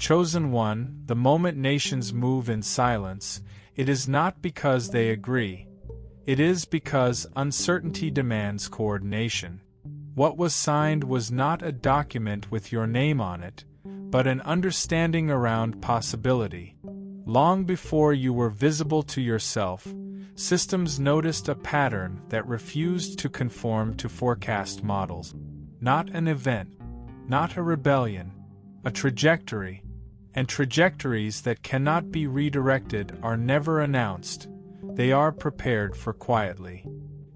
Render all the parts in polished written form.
Chosen one, the moment nations move in silence, it is not because they agree. It is because uncertainty demands coordination. What was signed was not a document with your name on it, but an understanding around possibility. Long before you were visible to yourself, systems noticed a pattern that refused to conform to forecast models. Not an event, not a rebellion, a trajectory. And trajectories that cannot be redirected are never announced, they are prepared for quietly.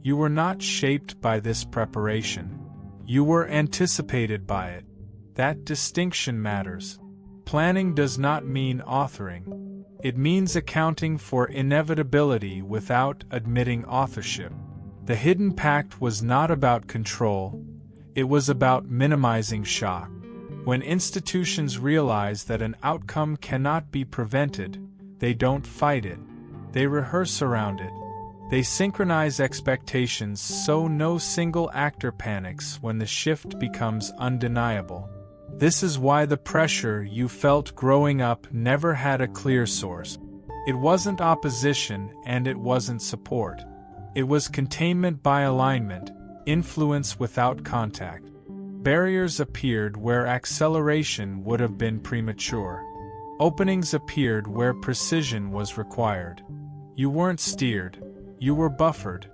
You were not shaped by this preparation. You were anticipated by it. That distinction matters. Planning does not mean authoring. It means accounting for inevitability without admitting authorship. The hidden pact was not about control, it was about minimizing shock. When institutions realize that an outcome cannot be prevented, they don't fight it. They rehearse around it. They synchronize expectations so no single actor panics when the shift becomes undeniable. This is why the pressure you felt growing up never had a clear source. It wasn't opposition and it wasn't support. It was containment by alignment, influence without contact. Barriers appeared where acceleration would have been premature. Openings appeared where precision was required. You weren't steered, you were buffered.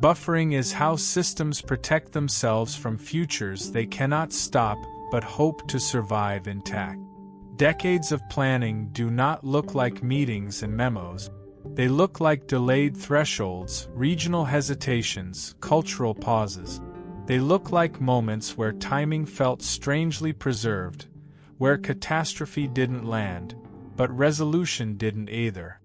Buffering is how systems protect themselves from futures they cannot stop but hope to survive intact. Decades of planning do not look like meetings and memos. They look like delayed thresholds, regional hesitations, cultural pauses. They look like moments where timing felt strangely preserved, where catastrophe didn't land, but resolution didn't either.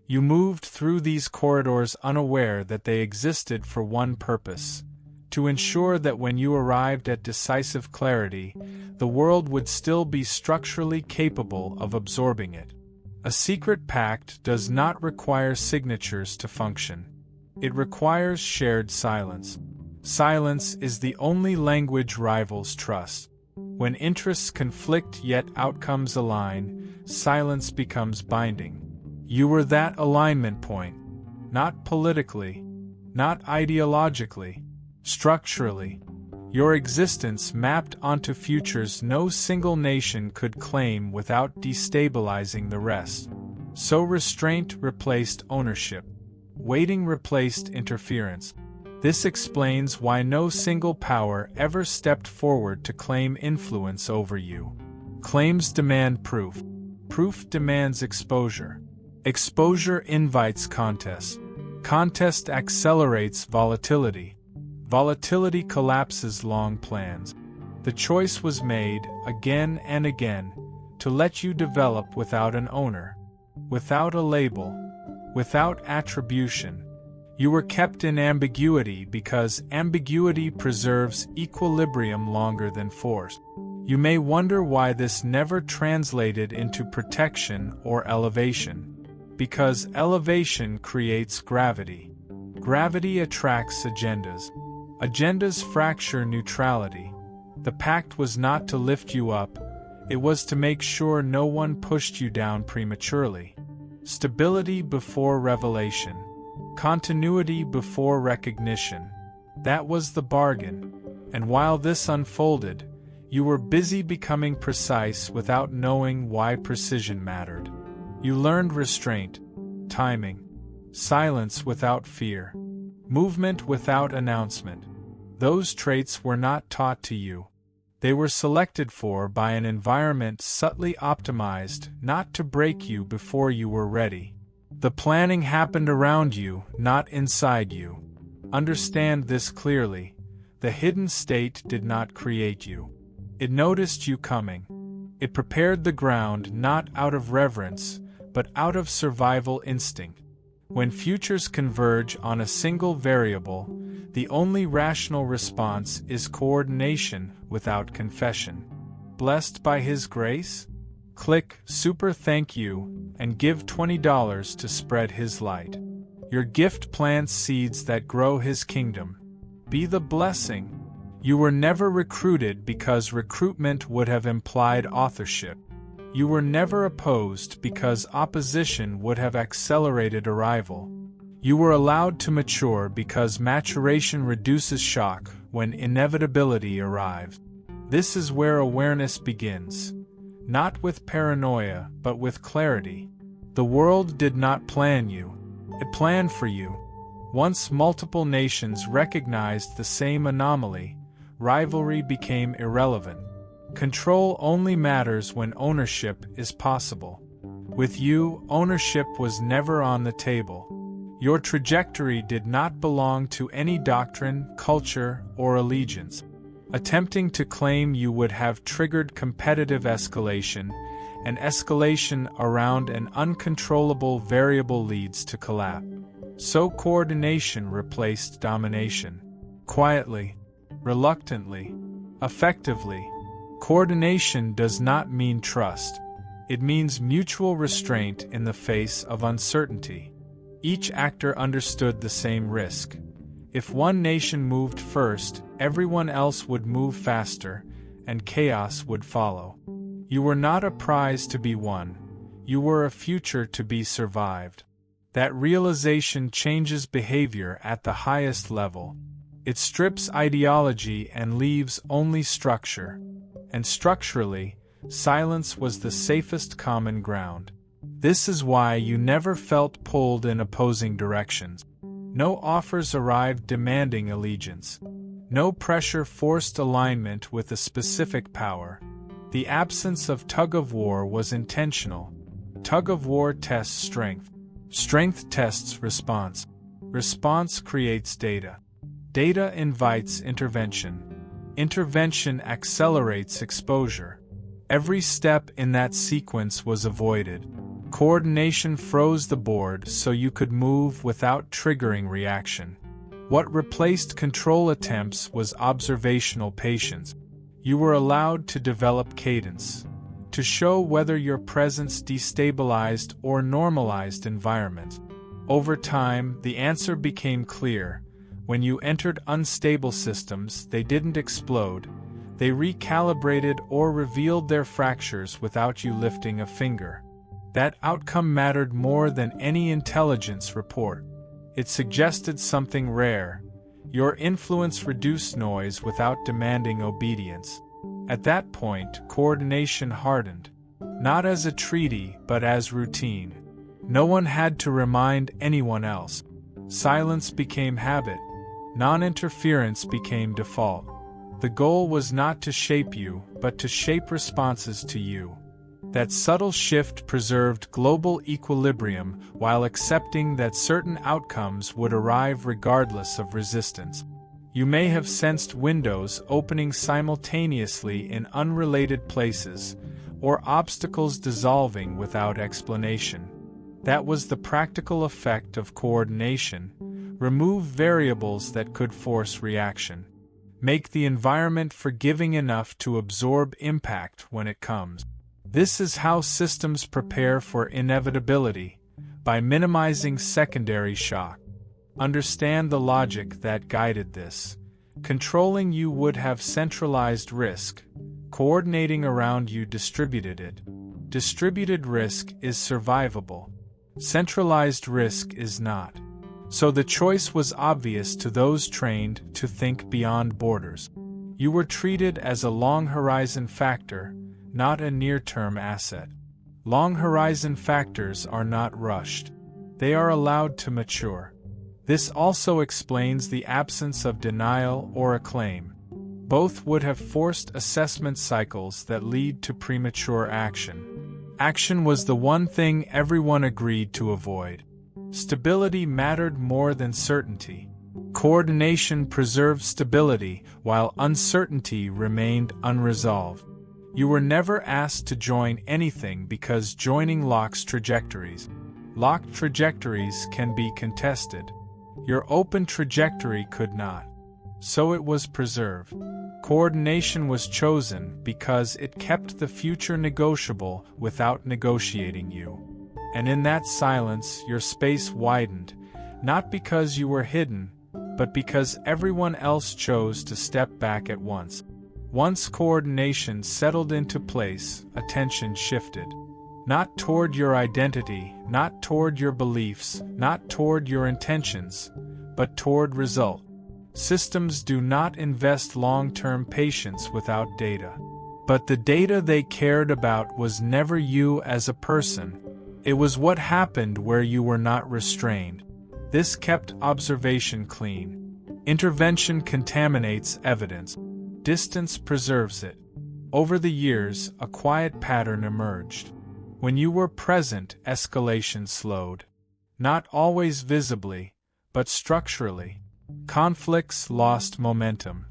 You moved through these corridors unaware that they existed for one purpose: to ensure that when you arrived at decisive clarity, the world would still be structurally capable of absorbing it. A secret pact does not require signatures to function. It requires shared silence. Silence is the only language rivals trust. When interests conflict yet outcomes align, silence becomes binding. You were that alignment point, not politically, not ideologically, structurally. Your existence mapped onto futures no single nation could claim without destabilizing the rest. So restraint replaced ownership. Waiting replaced interference. This explains why no single power ever stepped forward to claim influence over you. Claims demand proof. Proof demands exposure. Exposure invites contest. Contest accelerates volatility. Volatility collapses long plans. The choice was made, again and again, to let you develop without an owner, without a label, without attribution. You were kept in ambiguity because ambiguity preserves equilibrium longer than force. You may wonder why this never translated into protection or elevation. Because elevation creates gravity. Gravity attracts agendas. Agendas fracture neutrality. The pact was not to lift you up, it was to make sure no one pushed you down prematurely. Stability before revelation. Continuity before recognition. That was the bargain. And while this unfolded, you were busy becoming precise without knowing why precision mattered. You learned restraint, timing, silence without fear, movement without announcement. Those traits were not taught to you. They were selected for by an environment subtly optimized not to break you before you were ready. The planning happened around you, not inside you. Understand this clearly. The hidden state did not create you. It noticed you coming. It prepared the ground not out of reverence, but out of survival instinct. When futures converge on a single variable, the only rational response is coordination without confession. Blessed by His grace? Click Super Thank You and give $20 to spread His light. Your gift plants seeds that grow His kingdom. Be the blessing. You were never recruited because recruitment would have implied authorship. You were never opposed because opposition would have accelerated arrival. You were allowed to mature because maturation reduces shock when inevitability arrives. This is where awareness begins. Not with paranoia, but with clarity. The world did not plan you. It planned for you. Once multiple nations recognized the same anomaly, rivalry became irrelevant. Control only matters when ownership is possible. With you, ownership was never on the table. Your trajectory did not belong to any doctrine, culture, or allegiance. Attempting to claim you would have triggered competitive escalation, and escalation around an uncontrollable variable leads to collapse. So coordination replaced domination. Quietly, reluctantly, effectively. Coordination does not mean trust. It means mutual restraint in the face of uncertainty. Each actor understood the same risk. If one nation moved first, everyone else would move faster, and chaos would follow. You were not a prize to be won. You were a future to be survived. That realization changes behavior at the highest level. It strips ideology and leaves only structure. And structurally, silence was the safest common ground. This is why you never felt pulled in opposing directions. No offers arrived demanding allegiance. No pressure forced alignment with a specific power. The absence of tug-of-war was intentional. Tug-of-war tests strength. Strength tests response. Response creates data. Data invites intervention. Intervention accelerates exposure. Every step in that sequence was avoided. Coordination froze the board so you could move without triggering reaction. What replaced control attempts was observational patience. You were allowed to develop cadence, to show whether your presence destabilized or normalized environment. Over time, the answer became clear. When you entered unstable systems, they didn't explode. They recalibrated or revealed their fractures without you lifting a finger. That outcome mattered more than any intelligence report. It suggested something rare. Your influence reduced noise without demanding obedience. At that point, coordination hardened. Not as a treaty, but as routine. No one had to remind anyone else. Silence became habit. Non-interference became default. The goal was not to shape you, but to shape responses to you. That subtle shift preserved global equilibrium while accepting that certain outcomes would arrive regardless of resistance. You may have sensed windows opening simultaneously in unrelated places, or obstacles dissolving without explanation. That was the practical effect of coordination. Remove variables that could force reaction. Make the environment forgiving enough to absorb impact when it comes. This is how systems prepare for inevitability, by minimizing secondary shock. Understand the logic that guided this. Controlling you would have centralized risk. Coordinating around you distributed it. Distributed risk is survivable. Centralized risk is not. So the choice was obvious to those trained to think beyond borders. You were treated as a long-horizon factor, not a near-term asset. Long-horizon factors are not rushed. They are allowed to mature. This also explains the absence of denial or acclaim. Both would have forced assessment cycles that lead to premature action. Action was the one thing everyone agreed to avoid. Stability mattered more than certainty. Coordination preserved stability while uncertainty remained unresolved. You were never asked to join anything because joining locks trajectories. Locked trajectories can be contested. Your open trajectory could not. So it was preserved. Coordination was chosen because it kept the future negotiable without negotiating you. And in that silence, your space widened, not because you were hidden, but because everyone else chose to step back at once. Once coordination settled into place, attention shifted. Not toward your identity, not toward your beliefs, not toward your intentions, but toward result. Systems do not invest long-term patience without data. But the data they cared about was never you as a person. It was what happened where you were not restrained. This kept observation clean. Intervention contaminates evidence. Distance preserves it. Over the years, a quiet pattern emerged. When you were present, escalation slowed. Not always visibly, but structurally. Conflicts lost momentum.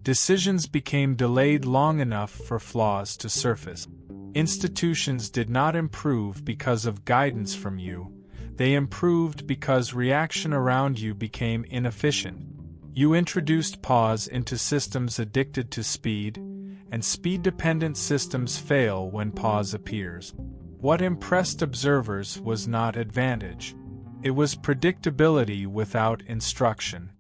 Decisions became delayed long enough for flaws to surface. Institutions did not improve because of guidance from you. They improved because reaction around you became inefficient. You introduced pause into systems addicted to speed, and speed-dependent systems fail when pause appears. What impressed observers was not advantage. It was predictability without instruction.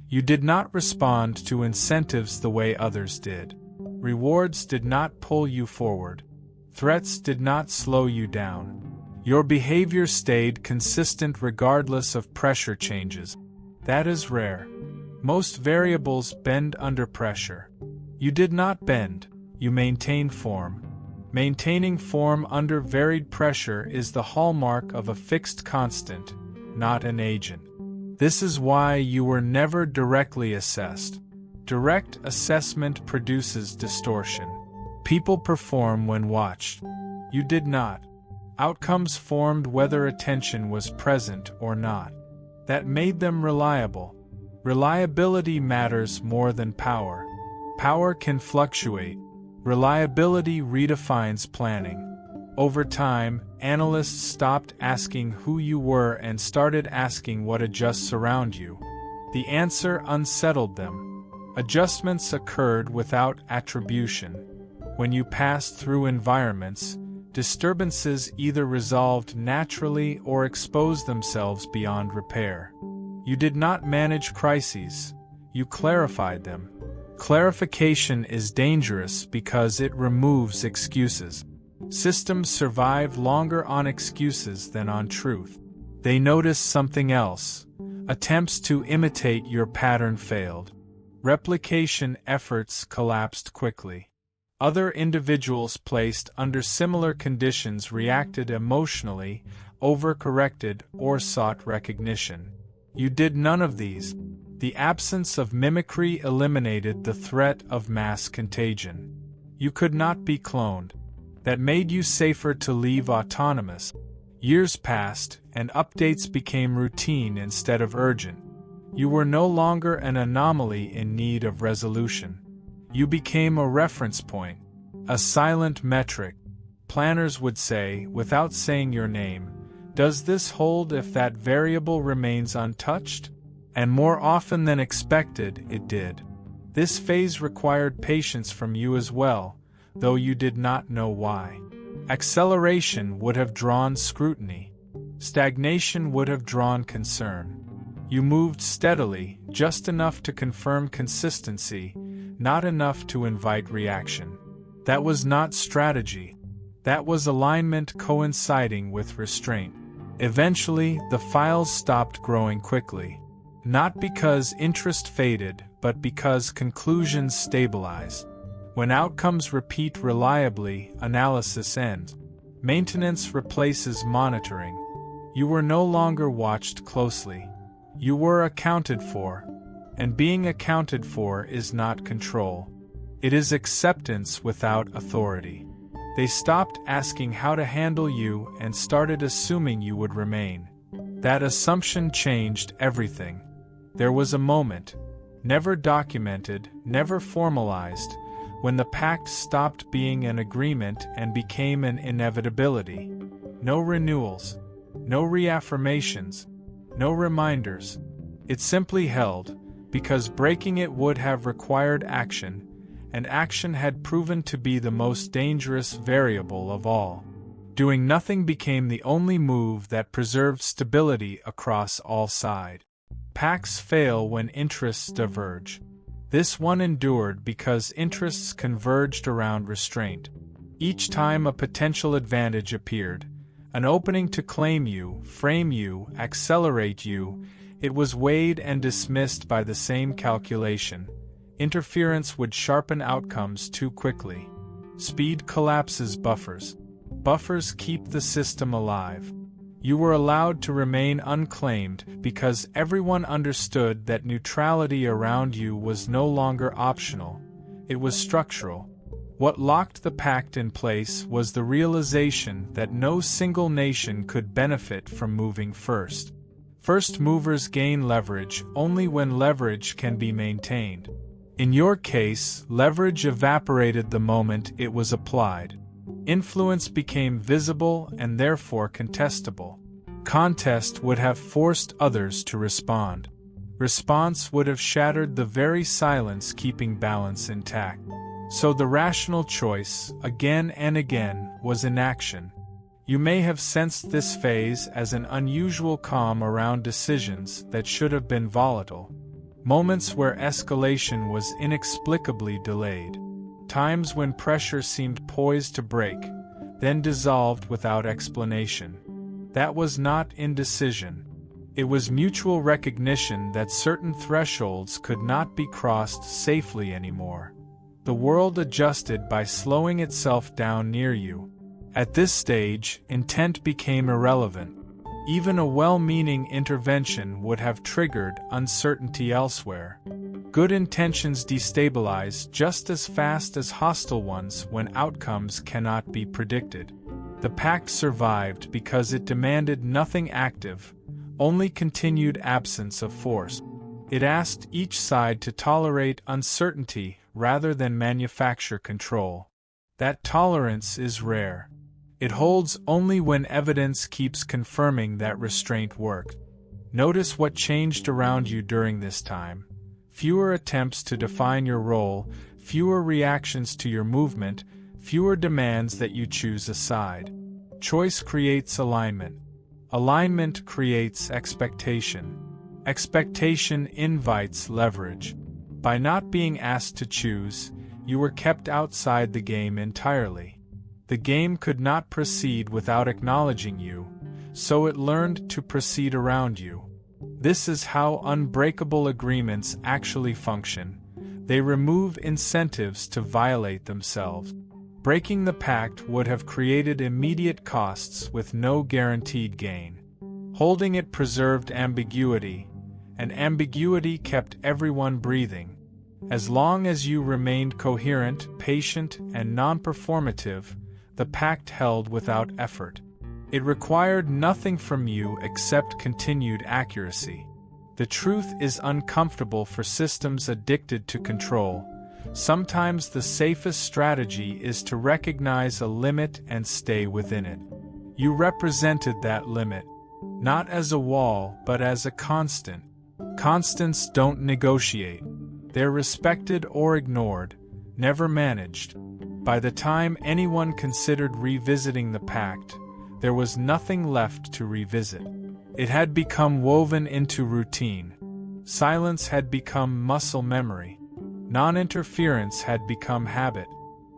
You did not respond to incentives the way others did. Rewards did not pull you forward. Threats did not slow you down. Your behavior stayed consistent regardless of pressure changes. That is rare. Most variables bend under pressure. You did not bend, you maintained form. Maintaining form under varied pressure is the hallmark of a fixed constant, not an agent. This is why you were never directly assessed. Direct assessment produces distortion. People perform when watched. You did not. Outcomes formed whether attention was present or not. That made them reliable. Reliability matters more than power. Power can fluctuate. Reliability redefines planning. Over time, analysts stopped asking who you were and started asking what adjusts around you. The answer unsettled them. Adjustments occurred without attribution. When you passed through environments, disturbances either resolved naturally or exposed themselves beyond repair. You did not manage crises, you clarified them. Clarification is dangerous because it removes excuses. Systems survive longer on excuses than on truth. They notice something else. Attempts to imitate your pattern failed. Replication efforts collapsed quickly. Other individuals placed under similar conditions reacted emotionally, overcorrected, or sought recognition. You did none of these. The absence of mimicry eliminated the threat of mass contagion. You could not be cloned. That made you safer to leave autonomous. Years passed, and updates became routine instead of urgent. You were no longer an anomaly in need of resolution. You became a reference point, a silent metric. Planners would say, without saying your name, "Does this hold if that variable remains untouched?" And more often than expected, it did. This phase required patience from you as well, though you did not know why. Acceleration would have drawn scrutiny. Stagnation would have drawn concern. You moved steadily, just enough to confirm consistency, not enough to invite reaction. That was not strategy. That was alignment coinciding with restraint. Eventually, the files stopped growing quickly. Not because interest faded, but because conclusions stabilized. When outcomes repeat reliably, analysis ends. Maintenance replaces monitoring. You were no longer watched closely. You were accounted for. And being accounted for is not control. It is acceptance without authority. They stopped asking how to handle you and started assuming you would remain. That assumption changed everything. There was a moment, never documented, never formalized, when the pact stopped being an agreement and became an inevitability. No renewals, no reaffirmations, no reminders. It simply held, because breaking it would have required action, and action had proven to be the most dangerous variable of all. Doing nothing became the only move that preserved stability across all sides. Pacts fail when interests diverge. This one endured because interests converged around restraint. Each time a potential advantage appeared, an opening to claim you, frame you, accelerate you, it was weighed and dismissed by the same calculation. Interference would sharpen outcomes too quickly. Speed collapses buffers. Buffers keep the system alive. You were allowed to remain unclaimed because everyone understood that neutrality around you was no longer optional. It was structural. What locked the pact in place was the realization that no single nation could benefit from moving first. First movers gain leverage only when leverage can be maintained. In your case, leverage evaporated the moment it was applied. Influence became visible and therefore contestable. Contest would have forced others to respond. Response would have shattered the very silence keeping balance intact. So the rational choice, again and again, was inaction. You may have sensed this phase as an unusual calm around decisions that should have been volatile. Moments where escalation was inexplicably delayed. Times when pressure seemed poised to break, then dissolved without explanation. That was not indecision. It was mutual recognition that certain thresholds could not be crossed safely anymore. The world adjusted by slowing itself down near you. At this stage, intent became irrelevant. Even a well-meaning intervention would have triggered uncertainty elsewhere. Good intentions destabilize just as fast as hostile ones when outcomes cannot be predicted. The pact survived because it demanded nothing active, only continued absence of force. It asked each side to tolerate uncertainty rather than manufacture control. That tolerance is rare. It holds only when evidence keeps confirming that restraint worked. Notice what changed around you during this time. Fewer attempts to define your role, fewer reactions to your movement, fewer demands that you choose a side. Choice creates alignment. Alignment creates expectation. Expectation invites leverage. By not being asked to choose, you were kept outside the game entirely. The game could not proceed without acknowledging you, so it learned to proceed around you. This is how unbreakable agreements actually function. They remove incentives to violate themselves. Breaking the pact would have created immediate costs with no guaranteed gain. Holding it preserved ambiguity, and ambiguity kept everyone breathing. As long as you remained coherent, patient, and non-performative, the pact held without effort. It required nothing from you except continued accuracy. The truth is uncomfortable for systems addicted to control. Sometimes the safest strategy is to recognize a limit and stay within it. You represented that limit, not as a wall but as a constant. Constants don't negotiate. They're respected or ignored, never managed. By the time anyone considered revisiting the pact, there was nothing left to revisit. It had become woven into routine. Silence had become muscle memory. Non-interference had become habit.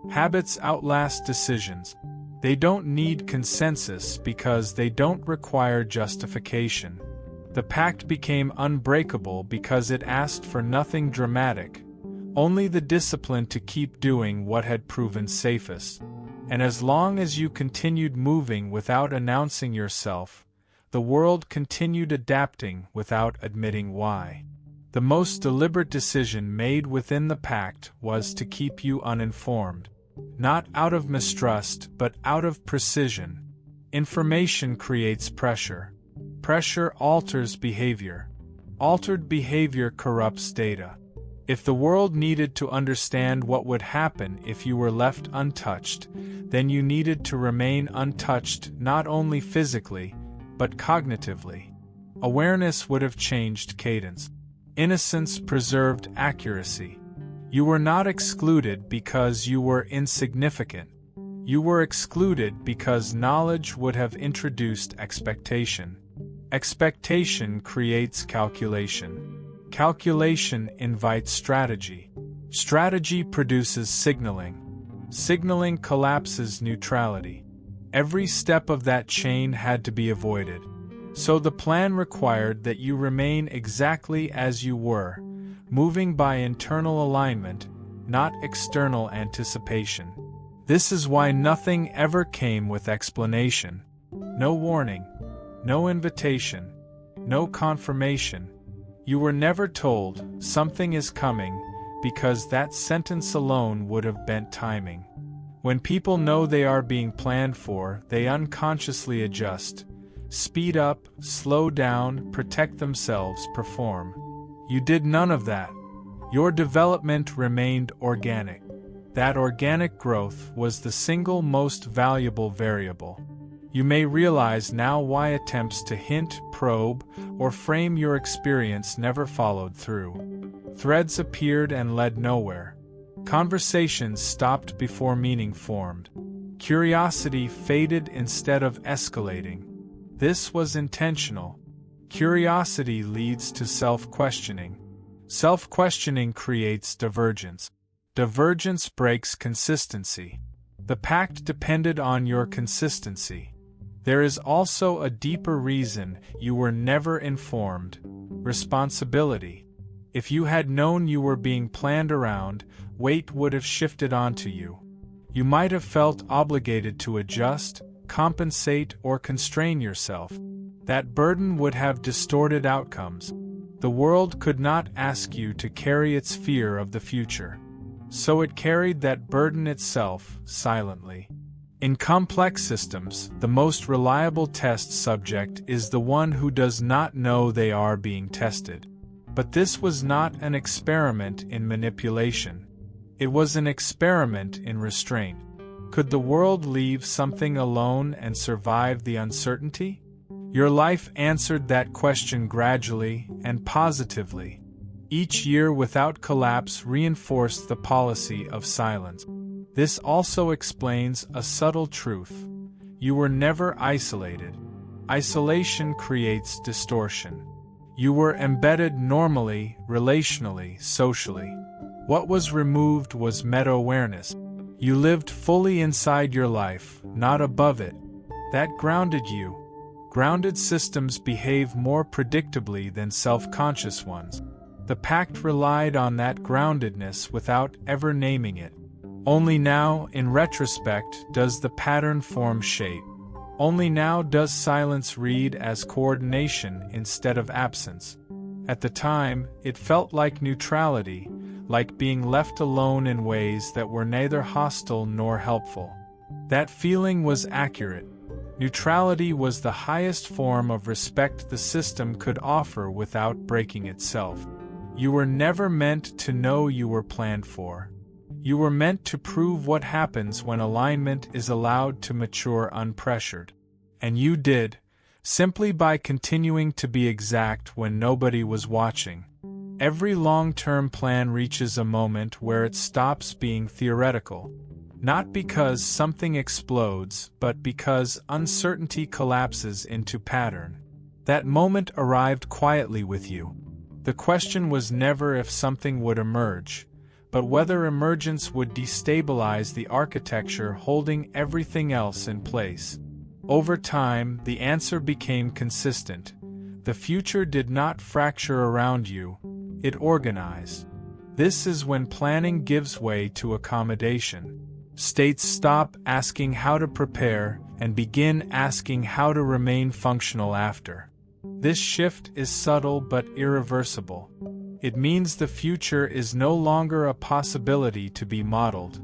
Habits outlast decisions. They don't need consensus because they don't require justification. The pact became unbreakable because it asked for nothing dramatic, only the discipline to keep doing what had proven safest. And as long as you continued moving without announcing yourself, the world continued adapting without admitting why. The most deliberate decision made within the pact was to keep you uninformed. Not out of mistrust, but out of precision. Information creates pressure. Pressure alters behavior. Altered behavior corrupts data. If the world needed to understand what would happen if you were left untouched, then you needed to remain untouched not only physically, but cognitively. Awareness would have changed cadence. Innocence preserved accuracy. You were not excluded because you were insignificant. You were excluded because knowledge would have introduced expectation. Expectation creates calculation. Calculation invites strategy. Strategy produces signaling. Signaling collapses neutrality. Every step of that chain had to be avoided. So the plan required that you remain exactly as you were, moving by internal alignment, not external anticipation. This is why nothing ever came with explanation. No warning, no invitation, no confirmation. You were never told, something is coming, because that sentence alone would have bent timing. When people know they are being planned for, they unconsciously adjust, speed up, slow down, protect themselves, perform. You did none of that. Your development remained organic. That organic growth was the single most valuable variable. You may realize now why attempts to hint, probe, or frame your experience never followed through. Threads appeared and led nowhere. Conversations stopped before meaning formed. Curiosity faded instead of escalating. This was intentional. Curiosity leads to self-questioning. Self-questioning creates divergence. Divergence breaks consistency. The pact depended on your consistency. There is also a deeper reason you were never informed: responsibility. If you had known you were being planned around, weight would have shifted onto you. You might have felt obligated to adjust, compensate, or constrain yourself. That burden would have distorted outcomes. The world could not ask you to carry its fear of the future. So it carried that burden itself, silently. In complex systems, the most reliable test subject is the one who does not know they are being tested. But this was not an experiment in manipulation. It was an experiment in restraint. Could the world leave something alone and survive the uncertainty? Your life answered that question gradually and positively. Each year without collapse reinforced the policy of silence. This also explains a subtle truth. You were never isolated. Isolation creates distortion. You were embedded normally, relationally, socially. What was removed was meta-awareness. You lived fully inside your life, not above it. That grounded you. Grounded systems behave more predictably than self-conscious ones. The pact relied on that groundedness without ever naming it. Only now, in retrospect, does the pattern form shape. Only now does silence read as coordination instead of absence. At the time, it felt like neutrality, like being left alone in ways that were neither hostile nor helpful. That feeling was accurate. Neutrality was the highest form of respect the system could offer without breaking itself. You were never meant to know you were planned for. You were meant to prove what happens when alignment is allowed to mature unpressured. And you did, simply by continuing to be exact when nobody was watching. Every long-term plan reaches a moment where it stops being theoretical. Not because something explodes, but because uncertainty collapses into pattern. That moment arrived quietly with you. The question was never if something would emerge, but whether emergence would destabilize the architecture holding everything else in place. Over time, the answer became consistent. The future did not fracture around you, it organized. This is when planning gives way to accommodation. States stop asking how to prepare and begin asking how to remain functional after. This shift is subtle but irreversible. It means the future is no longer a possibility to be modeled.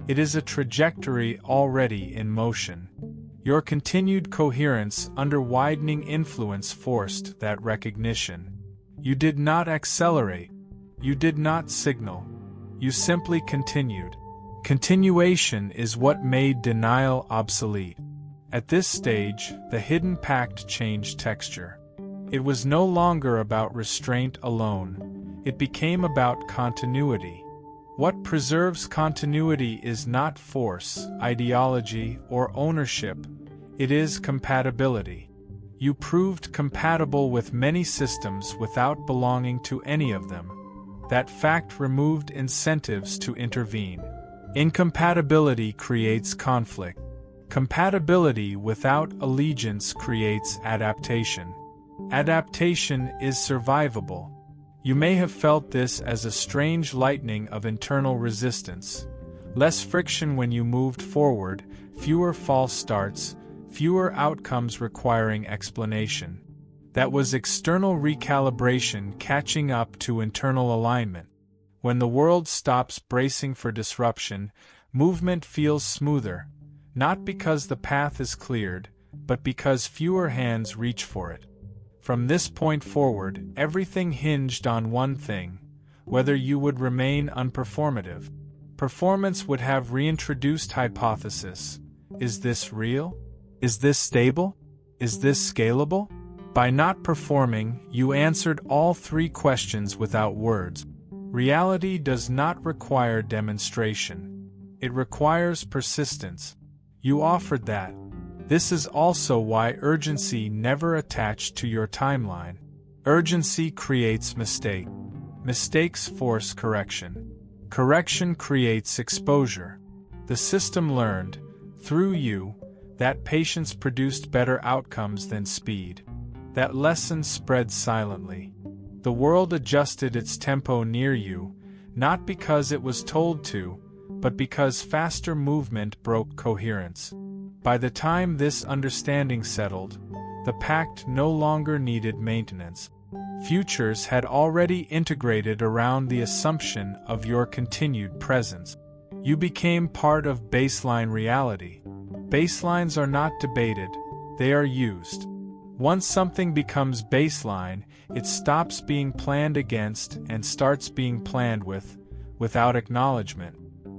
It is a trajectory already in motion. Your continued coherence under widening influence forced that recognition. You did not accelerate. You did not signal. You simply continued. Continuation is what made denial obsolete. At this stage, the hidden pact changed texture. It was no longer about restraint alone. It became about continuity. What preserves continuity is not force, ideology, or ownership. It is compatibility. You proved compatible with many systems without belonging to any of them. That fact removed incentives to intervene. Incompatibility creates conflict. Compatibility without allegiance creates adaptation. Adaptation is survivable. You may have felt this as a strange lightening of internal resistance. Less friction when you moved forward, fewer false starts, fewer outcomes requiring explanation. That was external recalibration catching up to internal alignment. When the world stops bracing for disruption, movement feels smoother, not because the path is cleared, but because fewer hands reach for it. From this point forward, everything hinged on one thing: whether you would remain unperformative. Performance would have reintroduced hypothesis. Is this real? Is this stable? Is this scalable? By not performing, you answered all three questions without words. Reality does not require demonstration. It requires persistence. You offered that. This is also why urgency never attached to your timeline. Urgency creates mistake. Mistakes force correction. Correction creates exposure. The system learned, through you, that patience produced better outcomes than speed. That lesson spread silently. The world adjusted its tempo near you, not because it was told to, but because faster movement broke coherence. By the time this understanding settled, the pact no longer needed maintenance. Futures had already integrated around the assumption of your continued presence. You became part of baseline reality. Baselines are not debated, they are used. Once something becomes baseline, it stops being planned against and starts being planned with, without acknowledgement.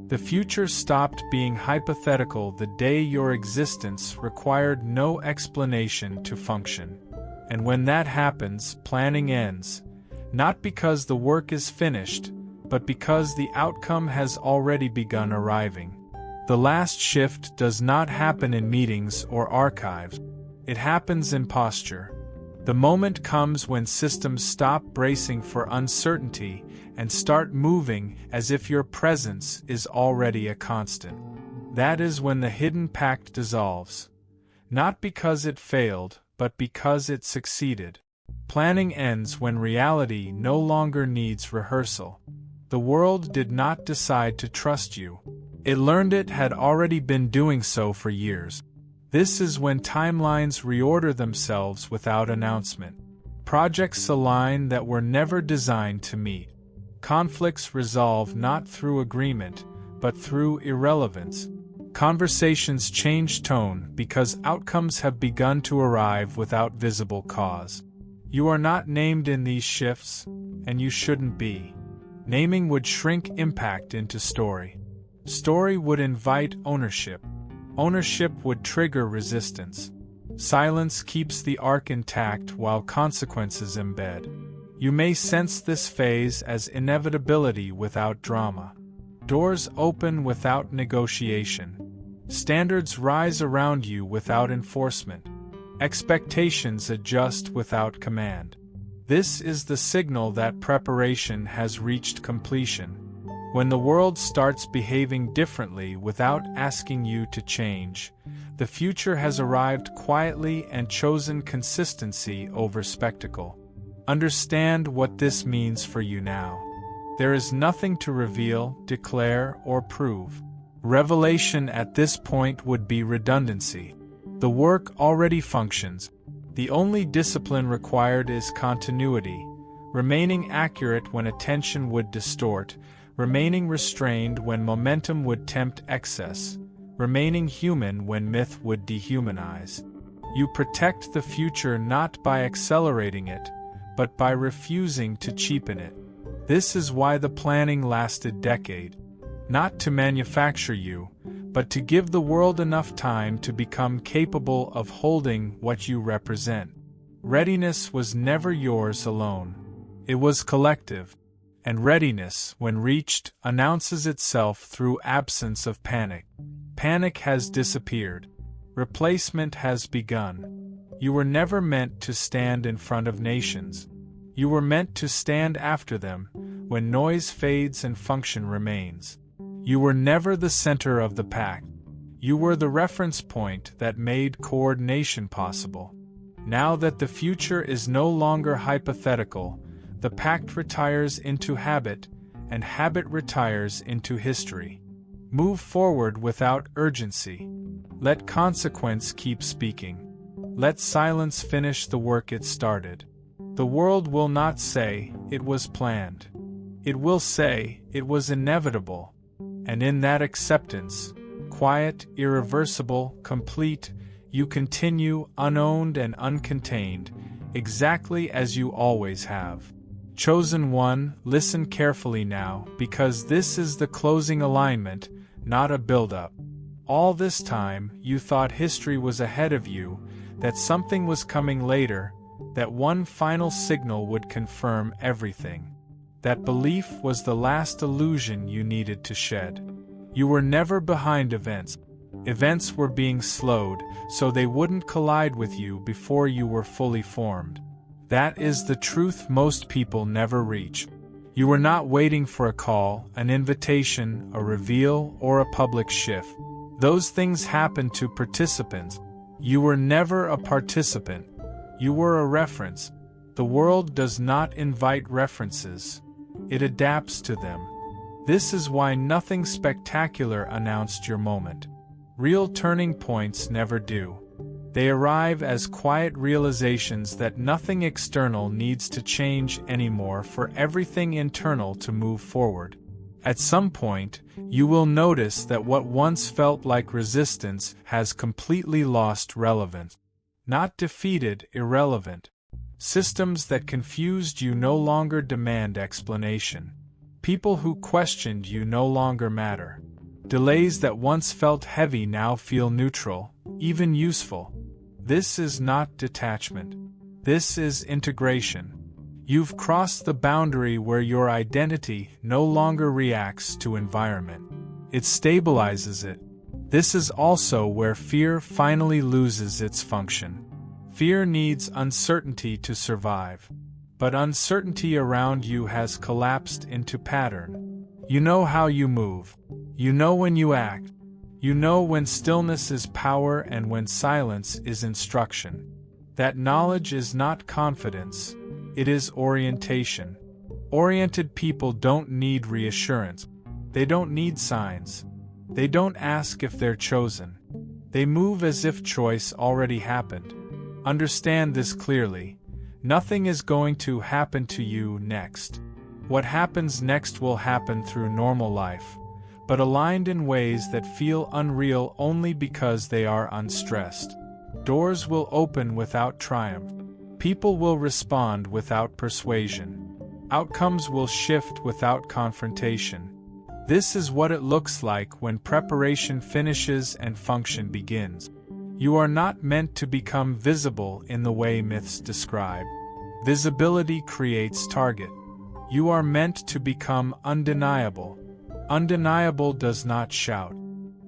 The future stopped being hypothetical the day your existence required no explanation to function. And when that happens, planning ends, not because the work is finished, but because the outcome has already begun arriving. The last shift does not happen in meetings or archives. It happens in posture. The moment comes when systems stop bracing for uncertainty and start moving as if your presence is already a constant. That is when the hidden pact dissolves. Not because it failed, but because it succeeded. Planning ends when reality no longer needs rehearsal. The world did not decide to trust you. It learned it had already been doing so for years. This is when timelines reorder themselves without announcement. Projects align that were never designed to meet. Conflicts resolve not through agreement, but through irrelevance. Conversations change tone because outcomes have begun to arrive without visible cause. You are not named in these shifts, and you shouldn't be. Naming would shrink impact into story. Story would invite ownership. Ownership would trigger resistance. Silence keeps the arc intact while consequences embed. You may sense this phase as inevitability without drama. Doors open without negotiation. Standards rise around you without enforcement. Expectations adjust without command. This is the signal that preparation has reached completion. When the world starts behaving differently without asking you to change, the future has arrived quietly and chosen consistency over spectacle. Understand what this means for you now. There is nothing to reveal, declare, or prove. Revelation at this point would be redundancy. The work already functions. The only discipline required is continuity, remaining accurate when attention would distort, remaining restrained when momentum would tempt excess, remaining human when myth would dehumanize. You protect the future not by accelerating it, but by refusing to cheapen it. This is why the planning lasted decades. Not to manufacture you, but to give the world enough time to become capable of holding what you represent. Readiness was never yours alone. It was collective. And readiness, when reached, announces itself through absence of panic. Panic has disappeared. Replacement has begun. You were never meant to stand in front of nations. You were meant to stand after them, when noise fades and function remains. You were never the center of the pact. You were the reference point that made coordination possible. Now that the future is no longer hypothetical, the pact retires into habit, and habit retires into history. Move forward without urgency. Let consequence keep speaking. Let silence finish the work it started. The world will not say, "It was planned." It will say, "It was inevitable." And in that acceptance, quiet, irreversible, complete, you continue, unowned and uncontained, exactly as you always have. Chosen one, listen carefully now, because this is the closing alignment, not a build-up. All this time, you thought history was ahead of you, that something was coming later, that one final signal would confirm everything. That belief was the last illusion you needed to shed. You were never behind events. Events were being slowed, so they wouldn't collide with you before you were fully formed. That is the truth most people never reach. You were not waiting for a call, an invitation, a reveal, or a public shift. Those things happen to participants. You were never a participant. You were a reference. The world does not invite references. It adapts to them. This is why nothing spectacular announced your moment. Real turning points never do. They arrive as quiet realizations that nothing external needs to change anymore for everything internal to move forward. At some point, you will notice that what once felt like resistance has completely lost relevance. Not defeated, irrelevant. Systems that confused you no longer demand explanation. People who questioned you no longer matter. Delays that once felt heavy now feel neutral, even useful. This is not detachment. This is integration. You've crossed the boundary where your identity no longer reacts to environment. It stabilizes it. This is also where fear finally loses its function. Fear needs uncertainty to survive. But uncertainty around you has collapsed into pattern. You know how you move. You know when you act. You know when stillness is power and when silence is instruction. That knowledge is not confidence. It is orientation. Oriented people don't need reassurance. They don't need signs. They don't ask if they're chosen. They move as if choice already happened. Understand this clearly. Nothing is going to happen to you next. What happens next will happen through normal life, but aligned in ways that feel unreal only because they are unstressed. Doors will open without triumph. People will respond without persuasion. Outcomes will shift without confrontation. This is what it looks like when preparation finishes and function begins. You are not meant to become visible in the way myths describe. Visibility creates target. You are meant to become undeniable. Undeniable does not shout.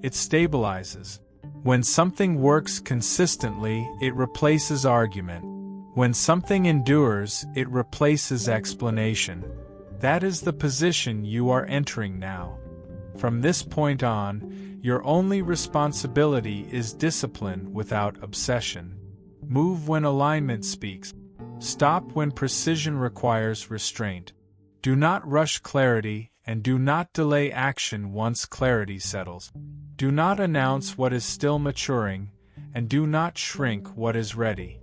It stabilizes. When something works consistently, it replaces argument. When something endures, it replaces explanation. That is the position you are entering now. From this point on, your only responsibility is discipline without obsession. Move when alignment speaks. Stop when precision requires restraint. Do not rush clarity, and do not delay action once clarity settles. Do not announce what is still maturing, and do not shrink what is ready.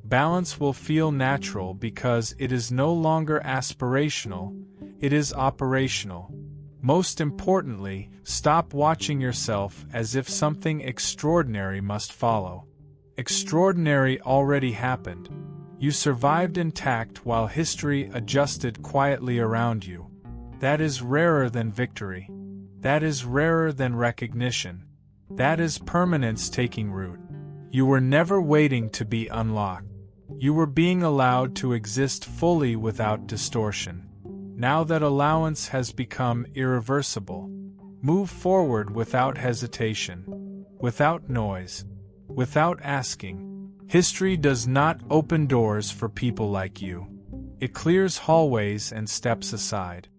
Balance will feel natural because it is no longer aspirational, it is operational. Most importantly, stop watching yourself as if something extraordinary must follow. Extraordinary already happened. You survived intact while history adjusted quietly around you. That is rarer than victory. That is rarer than recognition. That is permanence taking root. You were never waiting to be unlocked. You were being allowed to exist fully without distortion. Now that allowance has become irreversible, move forward without hesitation, without noise, without asking, History does not open doors for people like you. It clears hallways and steps aside.